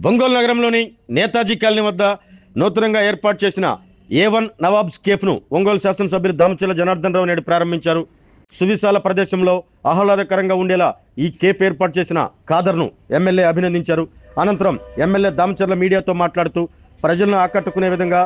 ఒంగోలు నగరంలోని నేతాజీ కాలనీ వద్ద నూతనంగా ఏర్పాటు చేసిన A1 నవాబ్స్ కేఫ్ను ఒంగోలు శాసనసభ్యులు దామచర్ల జనార్దన్ రావు నేడు ప్రారంభించారు. సువిశాల ప్రదేశంలో ఆహ్లాదకరంగా ఉండేలా ఈ కేఫ్ ఏర్పాటు చేసిన ఖాదర్ను ఎమ్మెల్యే అభినందించారు. అనంతరం ఎమ్మెల్యే దామచర్ల మీడియాతో మాట్లాడుతూ ప్రజలను ఆకట్టుకునే విధంగా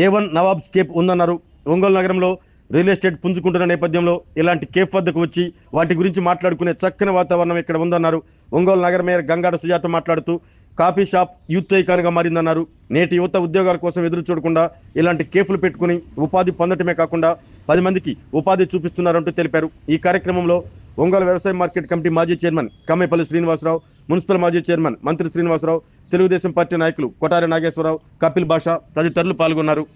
A1 నవాబ్స్ కేఫ్ ఉందన్నారు. ఒంగోలు నగరంలో రియల్ ఎస్టేట్ పుంజుకుంటున్న నేపథ్యంలో ఇలాంటి కేఫ్ వద్దకు వచ్చి వాటి గురించి మాట్లాడుకునే చక్కని వాతావరణం ఇక్కడ ఉందన్నారు. ఒంగోలు నగర మేయర్ గంగాడ సుజాత మాట్లాడుతూ కాఫీ షాప్ యూత్ ఐకాన్గా మారిందన్నారు. నేటి యువత ఉద్యోగాల కోసం ఎదురు చూడకుండా ఇలాంటి కేఫ్లు పెట్టుకుని ఉపాధి పొందటమే కాకుండా 10 మందికి ఉపాధి చూపిస్తున్నారంటూ తెలిపారు. ఈ కార్యక్రమంలో ఒంగోలు వ్యవసాయ మార్కెట్ కమిటీ మాజీ చైర్మన్ కమ్మేపల్లి శ్రీనివాసరావు, మున్సిపల్ మాజీ చైర్మన్ మంత్రి శ్రీనివాసరావు, తెలుగుదేశం పార్టీ నాయకులు కొటారి నాగేశ్వరరావు, కపిల్ భాష తదితరులు పాల్గొన్నారు.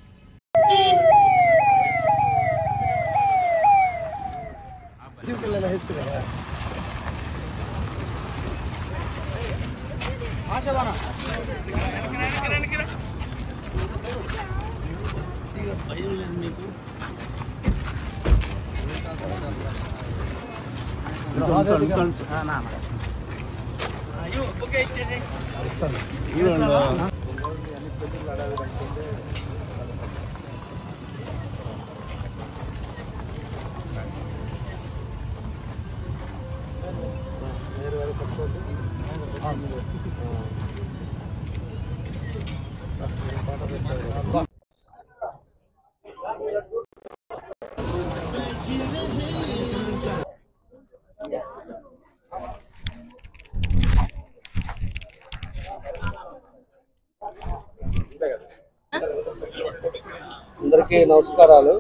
అందరికీ నమస్కారాలు.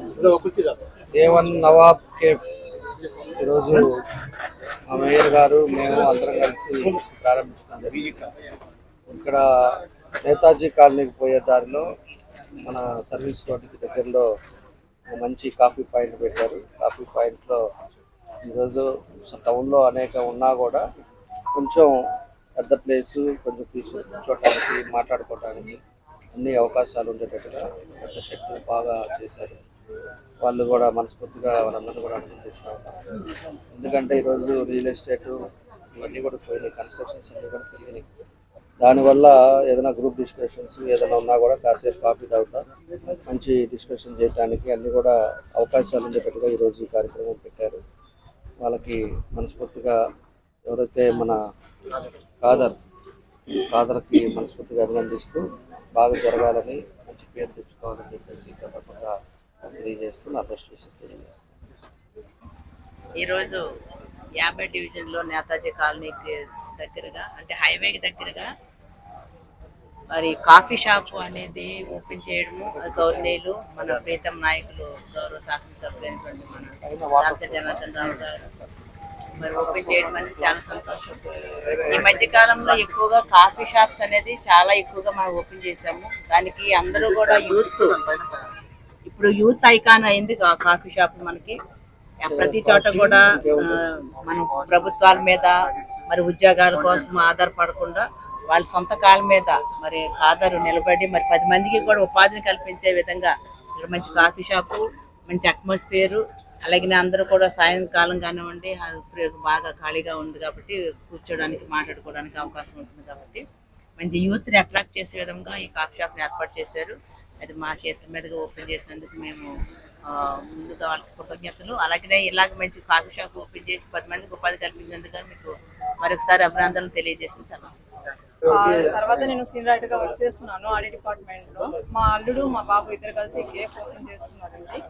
A1 నవాబ్ కేఫ్ ఈరోజు మా మేయర్ గారు మేము అందరం కలిసి ప్రారంభించాం. ఇక్కడ నేతాజీ కాలనీకి పోయే దారిలో మన సర్వీస్ రోడ్డుకి దగ్గరలో మంచి కాఫీ పాయింట్ పెట్టారు. కాఫీ పాయింట్లో ఈరోజు టౌన్లో అనేక ఉన్నా కూడా కొంచెం పెద్ద ప్లేసు, కొంచెం కూర్చోటానికి మాట్లాడుకోవడానికి అన్ని అవకాశాలు ఉండేటట్టుగా పెద్ద షెడ్లు బాగా చేశారు. వాళ్ళు కూడా మనస్ఫూర్తిగా వాళ్ళందరూ కూడా అభినందిస్తూ ఉన్నారు. ఎందుకంటే ఈరోజు రియల్ ఎస్టేట్ ఇవన్నీ కూడా పోయినాయి, కన్స్ట్రక్షన్స్ అన్నీ కూడా పెరిగినాయి. దానివల్ల ఏదైనా గ్రూప్ డిస్కషన్స్ ఏదైనా ఉన్నా కూడా కాసేపు కాఫీ తాగుతా మంచి డిస్కషన్ చేయడానికి అన్నీ కూడా అవకాశాలు ఉండేటట్టుగా ఈరోజు ఈ కార్యక్రమం పెట్టారు. వాళ్ళకి మనస్ఫూర్తిగా ఎవరైతే మన ఖాదర్కి మనస్ఫూర్తిగా అభినందిస్తూ బాగా జరగాలని, మంచి పేరు తెచ్చుకోవాలని చెప్పేసి తప్పకుండా తెలియజేస్తూ నా బెస్ట్ విషెస్ తెలియజేస్తాను. ఈరోజు 50 డివిజన్లో నేతాజీ కాలనీకి దగ్గరగా అంటే హైవేకి దగ్గరగా మరి కాఫీ షాప్ అనేది ఓపెన్ చేయడము గౌరవనీయులు మన ప్రీతం నాయకులు గౌరవ శాసనసభ్యులైనటువంటి మన దామచర్ల జనార్దన్ రావు గారు మరి ఓపెన్ చేయడం అనేది చాలా సంతోషం. ఈ మధ్య కాలంలో ఎక్కువగా కాఫీ షాప్స్ అనేది చాలా ఎక్కువగా మనం ఓపెన్ చేసాము. దానికి అందరూ కూడా ఇప్పుడు యూత్ ఐకాన్ అయింది కాఫీ షాప్. మనకి ప్రతి చోట కూడా మనం ప్రభుత్వాల మీద మరి ఉద్యోగాల కోసం ఆధారపడకుండా వాళ్ళ సొంత కాళ్ళ మీద మరి ఖాదరు నిలబడి మరి 10 మందికి కూడా ఉపాధిని కల్పించే విధంగా ఇక్కడ మంచి కాఫీ షాపు, మంచి అట్మాస్ఫియర్, అలాగే అందరూ కూడా సాయంకాలం కానివ్వండి బాగా ఖాళీగా ఉంది కాబట్టి కూర్చోడానికి మాట్లాడుకోవడానికి అవకాశం ఉంటుంది కాబట్టి మంచి యూత్ని అట్రాక్ట్ చేసే విధంగా ఈ కాఫీ షాప్ని ఏర్పాటు చేశారు. అది మా చేతుల మీదుగా ఓపెన్ చేసినందుకు మేము ముందుగా వాళ్ళకి కృతజ్ఞతలు. అలాగే ఇలాగ మంచి కాఫీ షాప్ ఓపెన్ చేసి 10 మందికి ఉపాధి కల్పించేందుకు మీకు మరొకసారి అభినందనలు తెలియజేసిన సార్. తర్వాత నేను సీనియర్ గా వర్క్ చేస్తున్నాను ఆడిట్ డిపార్ట్మెంట్ లో. మా అల్లుడు మా బాబు ఇద్దరు కలిసి కేఫ్ ఓపెన్ చేస్తున్నారండి.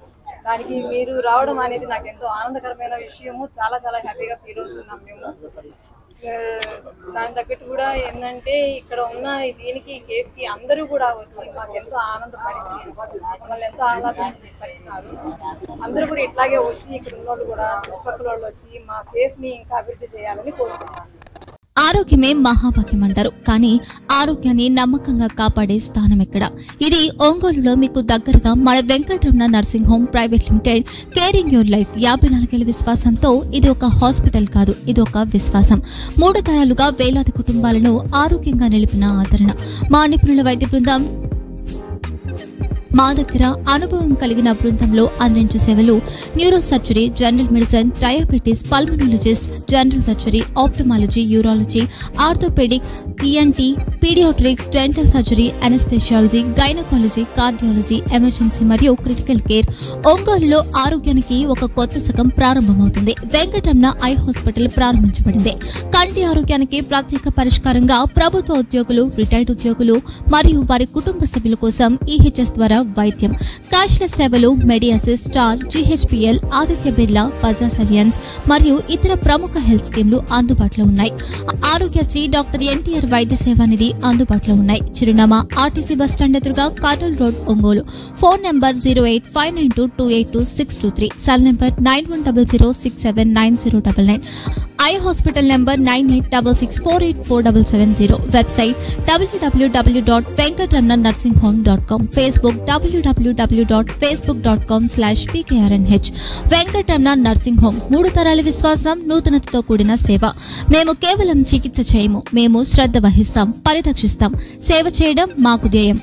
దానికి మీరు రావడం అనేది నాకు ఎంతో ఆనందకరమైన విషయము. చాలా చాలా హ్యాపీగా ఫీల్ అవుతున్నాం మేము. దాని తగ్గట్టు కూడా ఏంటంటే ఇక్కడ ఉన్న దీనికి కేఫ్ కి అందరూ కూడా వచ్చి మాకు ఎంతో ఆనందపరిచి మమ్మల్ని ఎంతో ఆహ్లాదపరిచినారు. అందరూ కూడా ఇట్లాగే వచ్చి ఇక్కడ ఉన్న వాళ్ళు కూడా చుట్టుపక్కల వాళ్ళు వచ్చి మా కేఫ్ ని ఇంకా అభివృద్ధి చేయాలని కోరుకుంటున్నాను. ఆరోగ్యమే మహాభాగ్యం అంటారు, కానీ ఆరోగ్యాన్ని నమ్మకంగా కాపాడే స్థానం ఎక్కడ? ఇది ఒంగోలులో మీకు దగ్గరగా మన Venkataramana nursing home private limited. Caring your life 54 ఏళ్ల విశ్వాసంతో ఇది ఒక హాస్పిటల్ కాదు, ఇది ఒక విశ్వాసం. 3 తరాలుగా వేలాది కుటుంబాలను ఆరోగ్యంగా నిలిపిన ఆదరణ. మా నిపుణుల వైద్య బృందం మా దగ్గర అనుభవం కలిగిన బృందంలో అందించే సేవలు neuro surgery, general medicine, diabetes, pulmonologist, general surgery, ophthalmology, urology, orthopaedic, ENT, paediatrics, dental surgery, anaesthesiology, gynaecology, cardiology, emergency మరియు క్రిటికల్ కేర్. ఒంగోలులో ఆరోగ్యానికి ఒక కొత్త శకం ప్రారంభమవుతుంది. వెంకటరమణ ఐ హాస్పిటల్ ప్రారంభించబడింది. కంటి ఆరోగ్యానికి ప్రత్యేక పరిష్కారంగా ప్రభుత్వ ఉద్యోగులు, రిటైర్డ్ ఉద్యోగులు మరియు వారి కుటుంబ సభ్యుల కోసం ఈహెచ్ఎస్ ద్వారా వైద్యం, క్యాష్లెస్ సేవలు, మెడియాసిస్, స్టార్, జీహెచ్పిఎల్, ఆదిత్య బిర్లా, బజాజ్ అలియన్స్ మరియు ఇతర ప్రముఖ హెల్త్ స్కీమ్లు అందుబాటులో ఉన్నాయి. ఆరోగ్యశ్రీ, డాక్టర్ ఎన్టీఆర్ వైద్య సేవా నిధి అందుబాటులో ఉన్నాయి. చిరునామా ఆర్టీసీ బస్టాండ్ ఎదురుగా, Kurnool road, Ongole. Phone number 08592282623, cell number 9100679099. Eye hospital number 9866484770. Website www.venkatramanarsinghome.com. Facebook www.facebook.com/pkrnh. Venkataramana nursing home, 3 తరాల విశ్వాసం, నూతనతతో కూడిన సేవ. మేము కేవలం చికిత్స చేయము, మేము శ్రద్ధ వహిస్తాం, పరిరక్షిస్తాం. సేవ చేయడం మాకు ధ్యేయం.